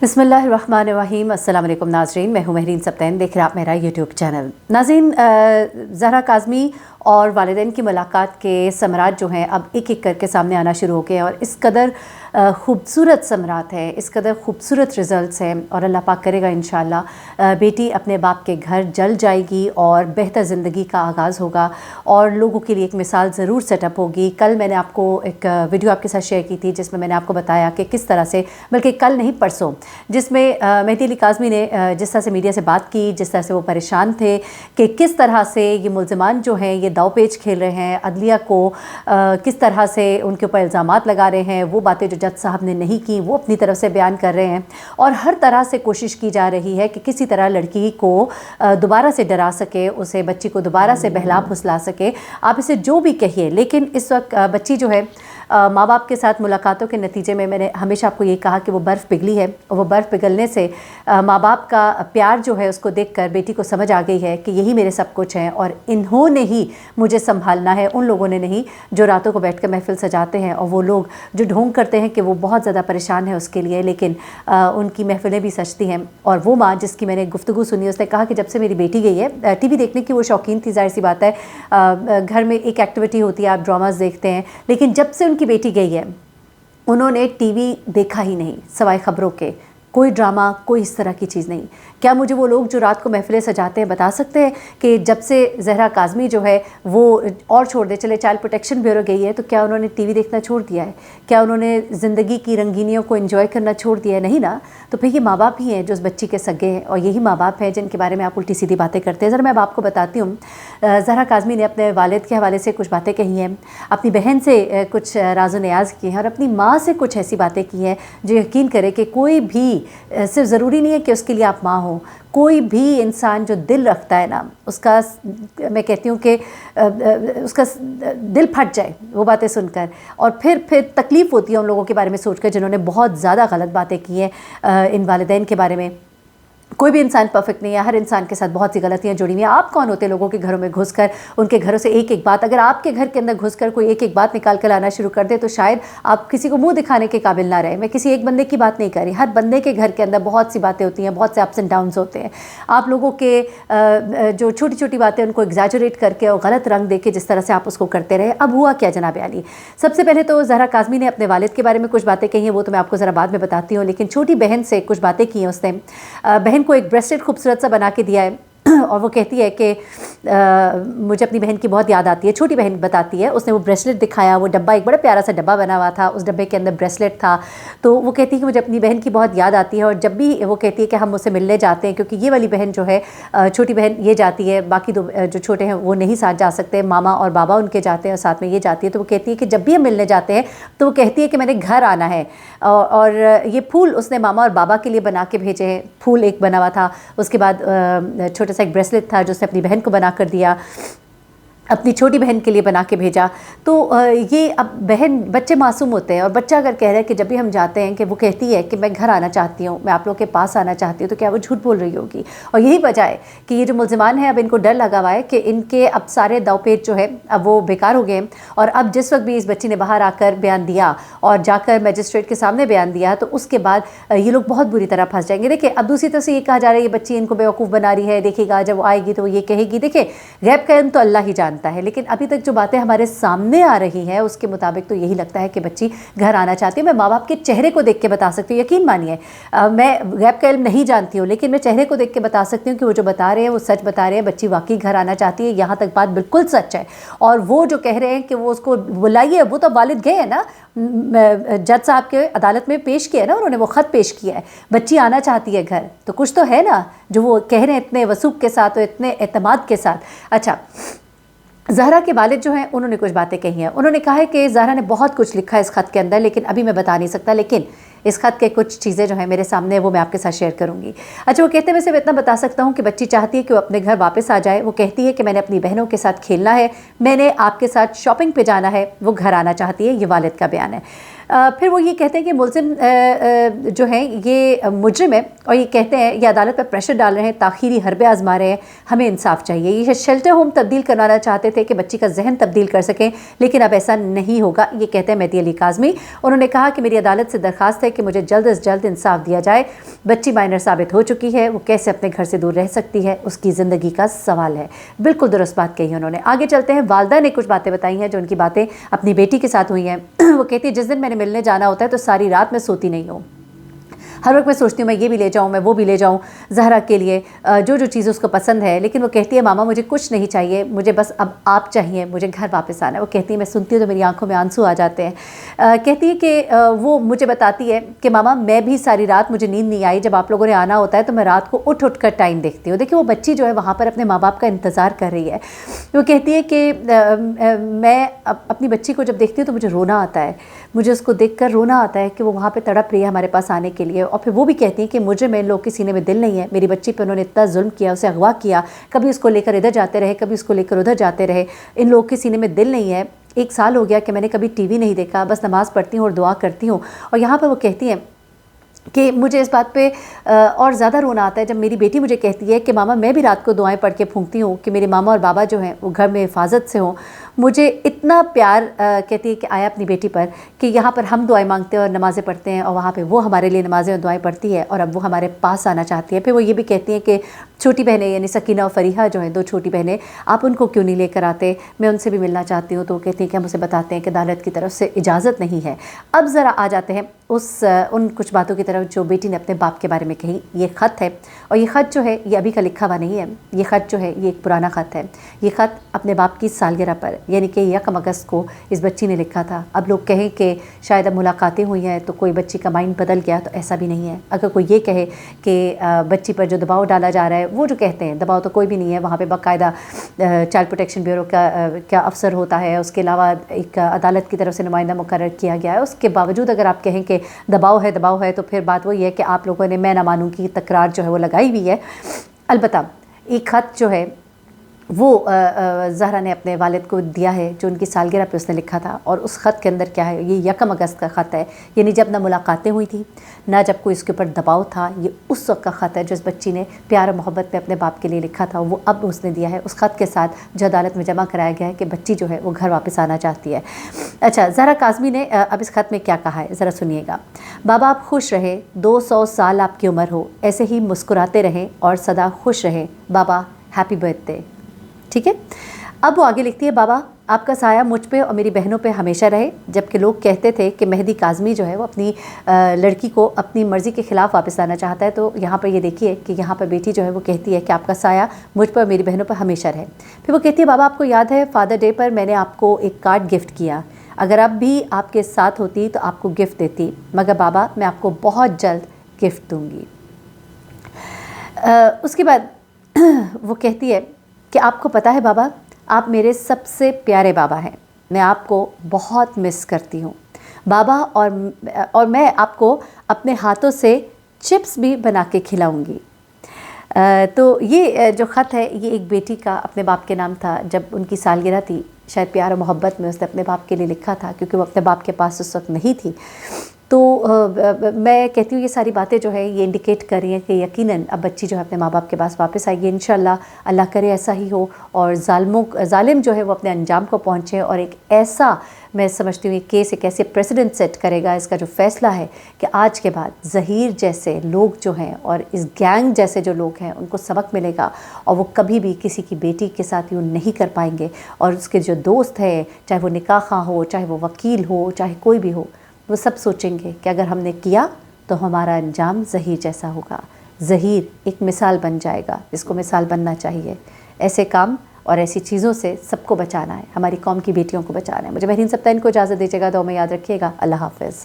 बिस्मिल्लाहिर्रहमानिर्रहीम। अस्सलाम वालेकुम नाज़रीन, मैं हूँ महरीन सब्तैन, देख रहे आप मेरा यूट्यूब चैनल। नाज़रीन, ज़हरा काज़मी और वालिदैन की मुलाकात के समरात जो हैं अब एक एक करके सामने आना शुरू हो गए और इस कदर ख़ूबसूरत समरात है, इस कदर ख़ूबसूरत रिज़ल्ट्स हैं और अल्लाह पाक करेगा इंशाअल्लाह बेटी अपने बाप के घर जल जाएगी और बेहतर ज़िंदगी का आगाज़ होगा और लोगों के लिए एक मिसाल ज़रूर सेटअप होगी। कल मैंने आपको एक वीडियो आपके साथ शेयर की थी जिसमें मैंने आपको बताया कि किस तरह से, बल्कि कल नहीं परसों, जिसमें मेहदी अली काज़मी ने जिस तरह से मीडिया से बात की, जिस तरह से वो परेशान थे कि किस तरह से ये मुल्ज़िमान जो हैं ये दाव पेच खेल रहे हैं, अदलिया को किस तरह से उनके ऊपर इल्ज़ामात लगा रहे हैं, वो बातें जो जज साहब ने नहीं की वो अपनी तरफ से बयान कर रहे हैं और हर तरह से कोशिश की जा रही है कि किसी तरह लड़की को दोबारा से डरा सके, उसे बच्ची को दोबारा से बहला फुसला सके। आप इसे जो भी कहिए, लेकिन इस वक्त बच्ची जो है माँ बाप के साथ मुलाकातों के नतीजे में, मैंने हमेशा आपको ये कहा कि वो बर्फ़ पिघली है और वो बर्फ़ पिघलने से माँ बाप का प्यार जो है उसको देखकर बेटी को समझ आ गई है कि यही मेरे सब कुछ हैं और इन्होंने ही मुझे संभालना है, उन लोगों ने नहीं जो रातों को बैठकर महफ़िल सजाते हैं और वो लोग जो ढोंग करते हैं कि वो बहुत ज़्यादा परेशान है उसके लिए, लेकिन उनकी महफ़िलें भी सजती हैं। और वो माँ जिसकी मैंने गुफ्तगू सुनी, उसने कहा कि जब से मेरी बेटी गई है, टीवी देखने की वो शौकीन थी, ज़ाहिर सी बात है, घर में एक एक्टिविटी होती है, आप ड्रामास देखते हैं, लेकिन जब से उनकी बेटी गई है उन्होंने टीवी देखा ही नहीं सिवाय ख़बरों के। कोई ड्रामा, कोई इस तरह की चीज़ नहीं। क्या मुझे वो लोग जो रात को महफ़िलें सजाते हैं बता सकते हैं कि जब से ज़हरा काज़मी जो है वो और छोड़ दे, चले चाइल्ड प्रोटेक्शन ब्यूरो गई है तो क्या उन्होंने टीवी देखना छोड़ दिया है? क्या उन्होंने ज़िंदगी की रंगीनियों को एंजॉय करना छोड़ दिया है? नहीं ना। तो फिर ये माँ बाप ही हैं जो उस बच्ची के सगे हैं और यही माँ बाप हैं जिनके बारे में आप उल्टी सीधी बातें करते हैं। ज़रा मैं अब आपको बताती हूँ, ज़हरा काज़मी ने अपने वालिद के हवाले से कुछ बातें कही हैं, अपनी बहन से कुछ राज़ नियाज़ किए हैं और अपनी माँ से कुछ ऐसी बातें की हैं जो यकीन करे कि कोई भी, सिर्फ ज़रूरी नहीं है कि उसके लिए आप माँ हो, कोई भी इंसान जो दिल रखता है ना, उसका, मैं कहती हूँ कि उसका दिल फट जाए वो बातें सुनकर और फिर तकलीफ़ होती है उन लोगों के बारे में सोचकर जिन्होंने बहुत ज़्यादा गलत बातें की हैं इन वालिदैन के बारे में। कोई भी इंसान परफेक्ट नहीं है, हर इंसान के साथ बहुत सी गलतियाँ जुड़ी हुई हैं। आप कौन होते लोगों के घरों में घुसकर उनके घरों से एक एक बात, अगर आपके घर के अंदर घुसकर कोई एक एक बात निकाल कर लाना शुरू कर दे तो शायद आप किसी को मुंह दिखाने के काबिल ना रहे। मैं किसी एक बंदे की बात नहीं कर रही, हर बंदे के घर के अंदर बहुत सी बातें होती हैं, बहुत से अप्स एंड डाउन्स होते हैं। आप लोगों के जो छोटी छोटी बातें उनको एग्जैजरेट करके और गलत रंग दे के जिस तरह से आप उसको करते रहे। अब हुआ क्या जनाब आली, सबसे पहले तो ज़हरा काज़मी ने अपने वालिद के बारे में कुछ बातें कही हैं, वो तो मैं आपको ज़रा बाद में बताती हूँ, लेकिन छोटी बहन से कुछ बातें की हैं उसने। बहन को एक ब्रेसलेट खूबसूरत सा बना के दिया है और वो कहती है कि मुझे अपनी बहन की बहुत याद आती है। छोटी बहन बताती है, उसने वो ब्रेसलेट दिखाया, वो डब्बा, एक बड़ा प्यारा सा डब्बा बना हुआ था, उस डब्बे के अंदर ब्रेसलेट था। तो वो कहती है कि मुझे अपनी बहन की बहुत याद आती है और जब भी वो कहती है कि हम उससे मिलने जाते हैं, क्योंकि ये वाली बहन जो है, छोटी बहन ये जाती है, बाकी दो जो छोटे हैं वो नहीं साथ जा सकते, मामा और बाबा उनके जाते हैं और साथ में ये जाती है। तो वो कहती है कि जब भी हम मिलने जाते हैं तो वो कहती है कि मैंने घर आना है और ये फूल उसने मामा और बाबा के लिए बना के भेजे हैं। फूल एक बना हुआ था, उसके बाद छोटा सा एक ब्रेसलेट था जो उसने अपनी बहन को बना कर दिया, अपनी छोटी बहन के लिए बना के भेजा। तो ये अब बच्चे मासूम होते हैं और बच्चा अगर कह रहा है कि जब भी हम जाते हैं कि वो कहती है कि मैं घर आना चाहती हूँ, मैं आप लोग के पास आना चाहती हूँ, तो क्या वो झूठ बोल रही होगी? और यही वजह है कि ये जो मुल्ज़िमान हैं अब इनको डर लगा हुआ है कि इनके अब सारे दावपेच जो है अब वो बेकार हो गए हैं और अब जिस वक्त भी इस बच्ची ने बाहर आकर बयान दिया और जाकर मजिस्ट्रेट के सामने बयान दिया तो उसके बाद ये लोग बहुत बुरी तरह फंस जाएंगे। देखिए, अब दूसरी तरफ से ये कहा जा रहा है ये बच्ची इनको बेवकूफ़ बना रही है, देखिएगा जब वो आएगी तो वो ये कहेगी। देखिए, गैब का इल्म तो अल्लाह ही जानता है, लेकिन अभी तक जो बातें हमारे सामने आ रही हैं उसके मुताबिक तो यही लगता है कि बच्ची घर आना चाहती है। मैं माँ बाप के चेहरे को देख के बता सकती हूँ, यकीन मानिए, मैं गैब का इल्म नहीं जानती हूँ, लेकिन मैं चेहरे को देख के बता सकती हूँ कि वो जो बता रहे हैं वो सच बता रहे हैं, बच्ची वाकई घर आना चाहती है। यहाँ तक बात बिल्कुल सच है। और वो जो कह रहे हैं कि वो उसको बुलाइए, वो तो वालिद गए हैं ना, जज साहब के अदालत में पेश किया है ना उन्होंने, वो ख़त पेश किया है, बच्ची आना चाहती है घर, तो कुछ तो है ना जो वो कह रहे हैं इतने वसूख के साथ और इतने एतमाद के साथ। अच्छा, ज़हरा के वालिद जो हैं उन्होंने कुछ बातें कही हैं। उन्होंने कहा है कि ज़हरा ने बहुत कुछ लिखा है इस ख़त के अंदर, लेकिन अभी मैं बता नहीं सकता, लेकिन इस ख़त के कुछ चीज़ें जो हैं मेरे सामने वो मैं आपके साथ शेयर करूंगी। अच्छा, वो कहते हैं मैं सिर्फ इतना बता सकता हूँ कि बच्ची चाहती है कि वो अपने घर वापस आ जाए। वो कहती है कि मैंने अपनी बहनों के साथ खेलना है, मैंने आपके साथ शॉपिंग पे जाना है, वो घर आना चाहती है। ये वालिद का बयान है। फिर वो ये कहते हैं कि मुल्ज़िम जो हैं ये मुजरिम है और ये कहते हैं ये अदालत पर प्रेशर डाल रहे हैं, ताख़ीरी हरबे आजमा रहे हैं, हमें इंसाफ चाहिए। ये शेल्टर होम तब्दील करवाना चाहते थे कि बच्ची का जहन तब्दील कर सकें, लेकिन अब ऐसा नहीं होगा, ये कहते हैं मेहदी अली काज़मी। उन्होंने कहा कि मेरी अदालत से दरख्वास्त है کہ مجھے جلد از جلد انصاف دیا جائے. بچی مائنر ثابت ہو چکی ہے, وہ کیسے اپنے گھر سے دور رہ سکتی ہے, اس کی زندگی کا سوال ہے. بالکل درست بات کہی انہوں نے. آگے چلتے ہیں. والدہ نے کچھ باتیں بتائی ہیں جو ان کی باتیں اپنی بیٹی کے ساتھ ہوئی ہیں. وہ کہتی ہے جس دن میں نے ملنے جانا ہوتا ہے تو ساری رات میں سوتی نہیں ہوں. ہر وقت میں سوچتی ہوں میں یہ بھی لے جاؤں, میں وہ بھی لے جاؤں زہرا کے لیے, جو جو چیز اس کو پسند ہے. لیکن وہ کہتی ہے ماما مجھے کچھ نہیں چاہیے, مجھے بس اب آپ چاہیے, مجھے گھر واپس آنا ہے. وہ کہتی ہے میں سنتی ہوں تو میری آنکھوں میں آنسو آ جاتے ہیں. کہتی ہے کہ وہ مجھے بتاتی ہے کہ ماما میں بھی ساری رات مجھے نیند نہیں آئی, جب آپ لوگوں نے آنا ہوتا ہے تو میں رات کو اٹھ کر ٹائم دیکھتی ہوں. دیکھیے وہ بچی جو ہے وہاں پر اپنے ماں باپ کا انتظار کر رہی ہے. وہ کہتی ہے کہ میں اپنی بچی کو جب دیکھتی ہوں تو مجھے رونا آتا ہے, مجھے اس کو دیکھ کر رونا آتا ہے کہ وہ وہاں پہ تڑپ رہی ہے ہمارے پاس آنے کے لیے. اور پھر وہ بھی کہتی ہیں کہ مجھے میں لوگ کے سینے میں دل نہیں ہے, میری بچی پہ انہوں نے اتنا ظلم کیا, اسے اغوا کیا, کبھی اس کو لے کر ادھر جاتے رہے, کبھی اس کو لے کر ادھر جاتے رہے, ان لوگوں کے سینے میں دل نہیں ہے. 1 سال ہو گیا کہ میں نے کبھی ٹی وی نہیں دیکھا, بس نماز پڑھتی ہوں اور دعا کرتی ہوں. اور یہاں پر وہ کہتی ہیں کہ مجھے اس بات پہ اور زیادہ رونا آتا ہے جب میری بیٹی مجھے کہتی ہے کہ ماما میں بھی رات کو دعائیں پڑھ کے پھونکتی ہوں کہ میرے ماما اور بابا جو ہیں وہ گھر میں حفاظت سے ہوں. مجھے اتنا پیار کہتی ہے کہ آیا اپنی بیٹی پر کہ یہاں پر ہم دعائیں مانگتے ہیں اور نمازیں پڑھتے ہیں, اور وہاں پہ وہ ہمارے لیے نمازیں اور دعائیں پڑھتی ہے, اور اب وہ ہمارے پاس آنا چاہتی ہے. پھر وہ یہ بھی کہتی ہیں کہ چھوٹی بہنیں یعنی سکینہ اور فریحہ جو ہیں 2 چھوٹی بہنیں, آپ ان کو کیوں نہیں لے کر آتے, میں ان سے بھی ملنا چاہتی ہوں. تو وہ کہتی ہیں کہ ہم اسے بتاتے ہیں کہ عدالت کی طرف سے اجازت نہیں ہے. اب ذرا آ جاتے ہیں ان کچھ باتوں کی طرف جو بیٹی نے اپنے باپ کے بارے میں کہی. یہ خط ہے, اور یہ خط جو ہے یہ ابھی کا لکھا ہوا نہیں ہے, یہ خط جو ہے یہ ایک پرانا خط ہے. یہ خط اپنے باپ کی سالگرہ پر یعنی کہ 1 اگست کو اس بچی نے لکھا تھا. اب لوگ کہیں کہ شاید اب ملاقاتیں ہوئی ہیں تو کوئی بچی کا مائنڈ بدل گیا, تو ایسا بھی نہیں ہے. اگر کوئی یہ کہے کہ بچی پر جو دباؤ ڈالا جا رہا ہے, وہ جو کہتے ہیں دباؤ تو کوئی بھی نہیں ہے, وہاں پہ باقاعدہ چائلڈ پروٹیکشن بیورو کا افسر ہوتا ہے, اس کے علاوہ ایک عدالت کی طرف سے نمائندہ مقرر کیا گیا ہے. اس کے باوجود اگر آپ کہیں کہ دباؤ ہے تو پھر بات وہی ہے کہ آپ لوگوں نے میں نہ مانوں کی تکرار جو ہے وہ لگائی ہوئی ہے. البتہ ایک خط جو ہے وہ زہرا نے اپنے والد کو دیا ہے جو ان کی سالگرہ پہ اس نے لکھا تھا. اور اس خط کے اندر کیا ہے, یہ 1 اگست کا خط ہے, یعنی جب نہ ملاقاتیں ہوئی تھیں نہ جب کوئی اس کے اوپر دباؤ تھا. یہ اس وقت کا خط ہے جو اس بچی نے پیار و محبت میں اپنے باپ کے لیے لکھا تھا, وہ اب اس نے دیا ہے اس خط کے ساتھ جو عدالت میں جمع کرایا گیا ہے کہ بچی جو ہے وہ گھر واپس آنا چاہتی ہے. اچھا, زہرا کاظمی نے اب اس خط میں کیا کہا ہے ذرا سنیے گا. بابا آپ خوش رہے, 200 سال آپ کی عمر ہو, ایسے ہی مسکراتے رہیں اور سدا خوش رہیں. بابا ہیپی برتھ ڈے. ٹھیک ہے. اب وہ آگے لکھتی ہے بابا آپ کا سایہ مجھ پہ اور میری بہنوں پہ ہمیشہ رہے. جبکہ لوگ کہتے تھے کہ مہدی کاظمی جو ہے وہ اپنی لڑکی کو اپنی مرضی کے خلاف واپس لانا چاہتا ہے, تو یہاں پر یہ دیکھیے کہ یہاں پر بیٹی جو ہے وہ کہتی ہے کہ آپ کا سایہ مجھ پر اور میری بہنوں پر ہمیشہ رہے. پھر وہ کہتی ہے بابا آپ کو یاد ہے فادر ڈے پر میں نے آپ کو ایک کارڈ گفٹ کیا, اگر اب بھی آپ کے ساتھ ہوتی تو آپ کو گفٹ دیتی, مگر بابا میں آپ کو بہت جلد گفٹ دوں گی. اس کے بعد وہ کہتی ہے کہ آپ کو پتہ ہے بابا آپ میرے سب سے پیارے بابا ہیں, میں آپ کو بہت مس کرتی ہوں بابا, اور میں آپ کو اپنے ہاتھوں سے چپس بھی بنا کے کھلاؤں گی. تو یہ جو خط ہے یہ ایک بیٹی کا اپنے باپ کے نام تھا. جب ان کی سالگرہ تھی شاید پیار و محبت میں اس نے اپنے باپ کے لیے لکھا تھا, کیونکہ وہ اپنے باپ کے پاس اس وقت نہیں تھی. تو میں کہتی ہوں یہ ساری باتیں جو ہے یہ انڈیکیٹ کر رہی ہیں کہ یقیناً اب بچی جو ہے اپنے ماں باپ کے پاس واپس آئے گی انشاءاللہ. اللہ کرے ایسا ہی ہو, اور ظالم جو ہے وہ اپنے انجام کو پہنچے, اور ایک ایسا میں سمجھتی ہوں یہ کیس ایک ایسے پریسیڈنٹ سیٹ کرے گا اس کا جو فیصلہ ہے کہ آج کے بعد ظہیر جیسے لوگ جو ہیں اور اس گینگ جیسے جو لوگ ہیں ان کو سبق ملے گا, اور وہ کبھی بھی کسی کی بیٹی کے ساتھ یوں نہیں کر پائیں گے. اور اس کے جو دوست ہے, چاہے وہ نکاح خواہ ہو, چاہے وہ وکیل ہو, چاہے کوئی بھی ہو, وہ سب سوچیں گے کہ اگر ہم نے کیا تو ہمارا انجام ظہیر جیسا ہوگا. ظہیر ایک مثال بن جائے گا, اس کو مثال بننا چاہیے. ایسے کام اور ایسی چیزوں سے سب کو بچانا ہے, ہماری قوم کی بیٹیوں کو بچانا ہے. مجھے مہرین سبطین کو اجازت دیجیے گا, دعا میں یاد رکھیے گا. اللہ حافظ.